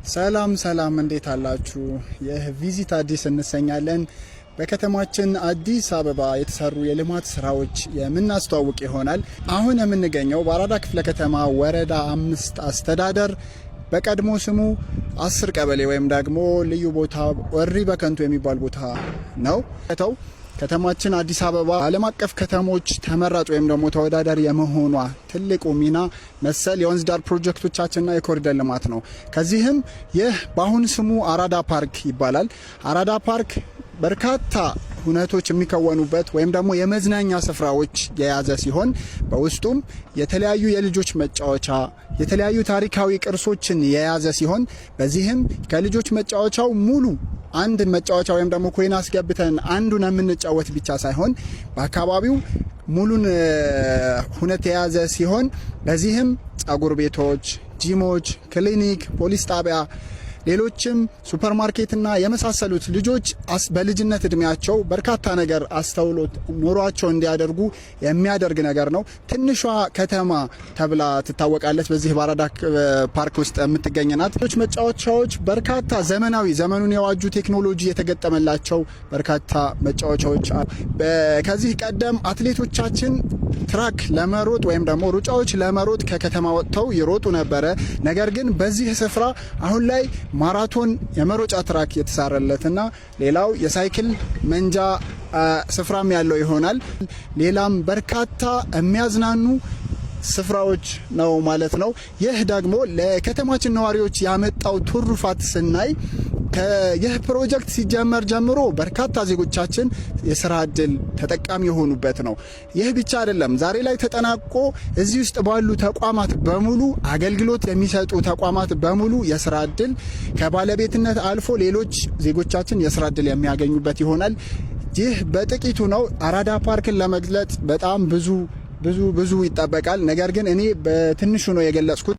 ሰላም እንዴት አላችሁ? የቪዚት አዲስ እንሰኛለን። በከተማችን አዲስ አበባ የተሰሩ የልማት ስራዎች የምናስተዋውቅ ይሆናል። አሁን የምንገኘው በአራዳ ክፍለ ከተማ ወረዳ 5 አስተዳደር በቀድሞ ስሙ 10 ቀበሌ ወይም ደግሞ ልዩ ቦታ ወሪ በከንቱ የሚባል ቦታ ነው። ከተማችን አዲስ አበባ ዓለም አቀፍ ከተሞች ተመራጭ ወይም ደግሞ ተወዳዳሪ የመሆኗ ትልቁ ሚና መሰል የወንዝ ዳር ፕሮጀክቶቻችንና የኮሪደር ልማት ነው። ከዚህም ይህ በአሁን ስሙ አራዳ ፓርክ ይባላል። አራዳ ፓርክ በርካታ ሁነቶች የሚከወኑበት ወይም ደግሞ የመዝናኛ ስፍራዎች የያዘ ሲሆን በውስጡም የተለያዩ የልጆች መጫወቻ፣ የተለያዩ ታሪካዊ ቅርሶችን የያዘ ሲሆን በዚህም ከልጆች መጫወቻው ሙሉ አንድ መጫወቻ ወይም ደግሞ ኮይን አስገብተን አንዱን የምንጫወት ብቻ ሳይሆን በአካባቢው ሙሉን ሁነት የያዘ ሲሆን በዚህም ጸጉር ቤቶች፣ ጂሞች፣ ክሊኒክ፣ ፖሊስ ጣቢያ፣ ሌሎችም ሱፐርማርኬትና የመሳሰሉት ልጆች በልጅነት እድሜያቸው በርካታ ነገር አስተውሎት ኑሯቸው እንዲያደርጉ የሚያደርግ ነገር ነው። ትንሿ ከተማ ተብላ ትታወቃለች። በዚህ በአራዳ ፓርክ ውስጥ የምትገኝ ናት። ልጆች መጫወቻዎች በርካታ ዘመኑን የዋጁ ቴክኖሎጂ የተገጠመላቸው በርካታ መጫወቻዎች አሉ። ከዚህ ቀደም አትሌቶቻችን ትራክ ለመሮጥ ወይም ደግሞ ሩጫዎች ለመሮጥ ከከተማ ወጥተው ይሮጡ ነበረ። ነገር ግን በዚህ ስፍራ አሁን ላይ ማራቶን የመሮጫ ትራክ የተሰራለትና ሌላው የሳይክል መንጃ ስፍራም ያለው ይሆናል። ሌላም በርካታ የሚያዝናኑ ስፍራዎች ነው ማለት ነው። ይህ ደግሞ ለከተማችን ነዋሪዎች ያመጣው ትሩፋት ስናይ ይህ ፕሮጀክት ሲጀመር ጀምሮ በርካታ ዜጎቻችን የስራ እድል ተጠቃሚ የሆኑበት ነው። ይህ ብቻ አይደለም። ዛሬ ላይ ተጠናቆ እዚህ ውስጥ ባሉ ተቋማት በሙሉ አገልግሎት የሚሰጡ ተቋማት በሙሉ የስራ እድል ከባለቤትነት አልፎ ሌሎች ዜጎቻችን የስራ እድል የሚያገኙበት ይሆናል። ይህ በጥቂቱ ነው። አራዳ ፓርክን ለመግለጽ በጣም ብዙ ይጠበቃል። ነገር ግን እኔ በትንሹ ነው የገለጽኩት።